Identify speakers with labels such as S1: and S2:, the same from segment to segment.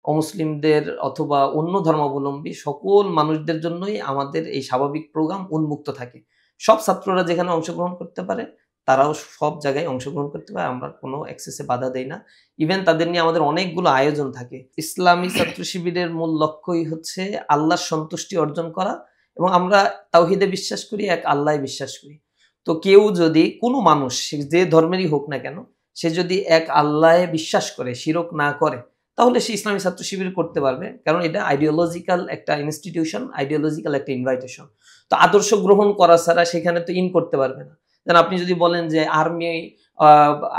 S1: অমুসলিমদের অথবা অন্য ধর্মাবলম্বী সকল মানুষদের জন্যই আমাদের এই স্বাভাবিক প্রোগ্রাম উন্মুক্ত থাকে। সব ছাত্ররা যেখানে অংশগ্রহণ করতে পারে, তারাও সব জায়গায় অংশগ্রহণ করতে পারে। আমরা কোনো অ্যাক্সেসে বাধা দেই না। ইভেন তাদের নিয়ে আমাদের অনেকগুলো আয়োজন থাকে। ইসলামী ছাত্র শিবিরের মূল লক্ষ্যই হচ্ছে আল্লাহর সন্তুষ্টি অর্জন করা এবং আমরা তাওহীদে বিশ্বাস করি, এক আল্লাহে বিশ্বাস করি। তো কেউ যদি কোনো মানুষ সে যে ধর্মেরই হোক না কেন, সে যদি এক আল্লাহে বিশ্বাস করে, শিরক না করে, তাহলে সে ইসলামী ছাত্র শিবির করতে পারবে। কারণ এটা আইডিওলজিক্যাল একটা ইনস্টিটিউশন, আইডিওলজিক্যাল একটা ইনভাইটেশন। তো আদর্শ গ্রহণ করা ছাড়া সেখানে তো ইন করতে পারবে না। যেন আপনি যদি বলেন যে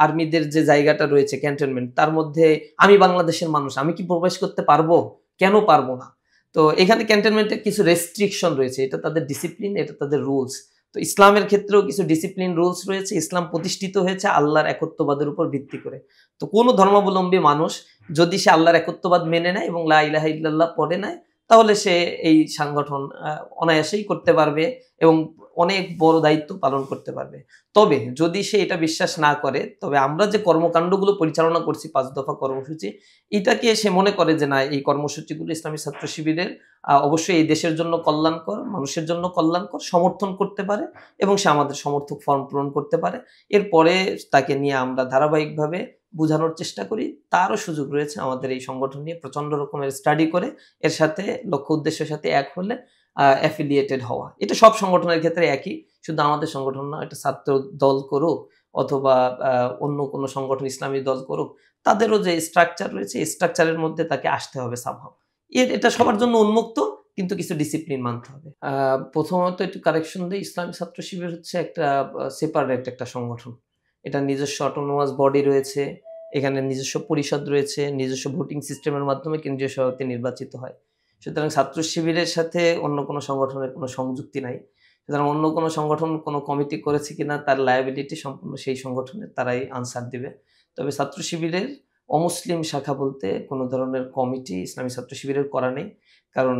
S1: আর্মিদের যে জায়গাটা রয়েছে ক্যান্টনমেন্ট, তার মধ্যে আমি বাংলাদেশের মানুষ, আমি কি প্রবেশ করতে পারবো? কেন পারবো না? তো এখানে ক্যান্টনমেন্টের কিছু রেস্ট্রিকশন রয়েছে। এটা তাদের ডিসিপ্লিন, এটা তাদের রুলস। তো ইসলামের ক্ষেত্রেও কিছু ডিসিপ্লিন রুলস রয়েছে। ইসলাম প্রতিষ্ঠিত হয়েছে আল্লাহর একত্ববাদের উপর ভিত্তি করে। তো কোনো ধর্মাবলম্বী মানুষ যদি সে আল্লাহর একত্ববাদ মেনে নেয় এবং লা ইলাহা ইল্লাল্লাহ পড়ে নেয়, তাহলে সে এই সংগঠন অনায়াসেই করতে পারবে এবং অনেক বড় দায়িত্ব পালন করতে পারবে। তবে যদি সে এটা বিশ্বাস না করে, তবে আমরা যে কর্মকাণ্ডগুলো পরিচালনা করছি ৫ দফা কর্মসূচি, এটাকে সে মনে করে যে না, এই কর্মসূচিগুলো ইসলামী ছাত্র শিবিরের অবশ্যই এই দেশের জন্য কল্যাণকর, মানুষের জন্য কল্যাণকর, সমর্থন করতে পারে এবং সে আমাদের সমর্থক ফর্ম পূরণ করতে পারে। এরপরে তাকে নিয়ে আমরা ধারাবাহিকভাবে বুঝানোর চেষ্টা করি। তারও সুযোগ রয়েছে আমাদের এই সংগঠন নিয়ে প্রচন্ড রকমের স্টাডি করে এর সাথে লক্ষ্য উদ্দেশ্যের সাথে এক হলে অ্যাফিলিয়েটেড হওয়া। এটা সব সংগঠনের ক্ষেত্রে একই। শুধু আমাদের সংগঠন না, এটা ছাত্র দল করুক অথবা অন্য কোনো সংগঠন ইসলামী দল করুক, তাদেরও যে স্ট্রাকচার রয়েছে, এই স্ট্রাকচারের মধ্যে তাকে আসতে হবে সামহাউ। এটা সবার জন্য উন্মুক্ত, কিন্তু কিছু ডিসিপ্লিন মানতে হবে। প্রথমত একটু কারেকশন দেই, ইসলামী ছাত্র শিবির হচ্ছে একটা সেপারেট একটা সংগঠন। এটার নিজস্ব অটোনোমাস বডি রয়েছে, এখানে নিজস্ব পরিষদ রয়েছে, নিজস্ব ভোটিং সিস্টেমের মাধ্যমে কেন্দ্রীয় সভাপতি নির্বাচিত হয়। সুতরাং ছাত্র শিবিরের সাথে অন্য কোনো সংগঠনের কোনো সংযুক্তি নাই। সুতরাং অন্য কোনো সংগঠন কোনো কমিটি করেছে কিনা তার লায়াবিলিটি সম্পূর্ণ সেই সংগঠনের, তারাই আনসার দিবে। তবে ছাত্র শিবিরের অমুসলিম শাখা বলতে কোনো ধরনের কমিটি ইসলামী ছাত্র শিবিরের করা নেই। কারণ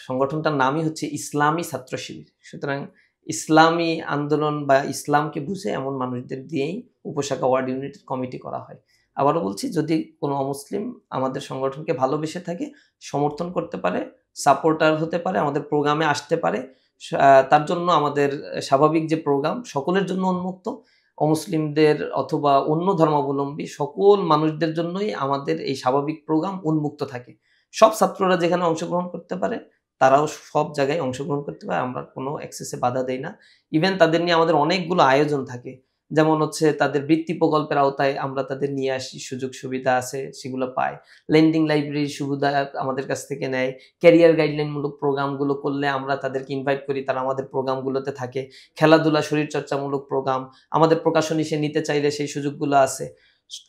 S1: সংগঠনটার নামই হচ্ছে ইসলামী ছাত্র শিবির। সুতরাং ইসলামী আন্দোলন বা ইসলামকে বুঝে এমন মানুষদের দিয়েই উপশাখা ওয়ার্ড ইউনিটের কমিটি করা হয়। আবারও বলছি, যদি কোনো অমুসলিম আমাদের সংগঠনকে ভালোবেসে থাকে, সমর্থন করতে পারে, সাপোর্টার হতে পারে, আমাদের প্রোগ্রামে আসতে পারে, তার জন্য আমাদের স্বাভাবিক যে প্রোগ্রাম সকলের জন্য উন্মুক্ত। অমুসলিমদের অথবা অন্য ধর্মাবলম্বী সকল মানুষদের জন্যই আমাদের এই স্বাভাবিক প্রোগ্রাম উন্মুক্ত থাকে। সব ছাত্ররা যেখানে অংশগ্রহণ করতে পারে, তারাও সব জায়গায় অংশগ্রহণ করতে পারে। আমরা কোনো অ্যাক্সেসে বাধা দেই না। ইভেন তাদের নিয়ে আমাদের অনেকগুলো আয়োজন থাকে। যেমন হচ্ছে তাদের বৃত্তি প্রকল্পের আওতায় আমরা তাদের নিয়ে আসি, সুযোগ সুবিধা আছে সেগুলো পায়। লেন্ডিং লাইব্রেরির সুবিধা আমাদের কাছ থেকে নেয়। ক্যারিয়ার গাইডলাইনমূলক প্রোগ্রামগুলো করলে আমরা তাদেরকে ইনভাইট করি, তারা আমাদের প্রোগ্রামগুলোতে থাকে। খেলাধুলা, শরীরচর্চামূলক প্রোগ্রাম, আমাদের প্রকাশনী সে নিতে চাইলে সেই সুযোগগুলো আছে।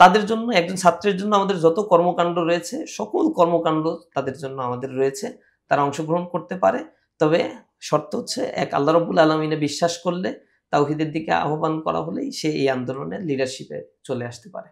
S1: তাদের জন্য, একজন ছাত্রের জন্য আমাদের যত কর্মকাণ্ড রয়েছে, সকল কর্মকাণ্ড তাদের জন্য আমাদের রয়েছে। তারা অংশগ্রহণ করতে পারে। তবে শর্ত হচ্ছে এক আল্লাহ রাব্বুল আলামিনে বিশ্বাস করলে, তাওহীদের দিকে আহ্বান করা হলেই সে এই আন্দোলনের লিডারশিপে চলে আসতে পারে।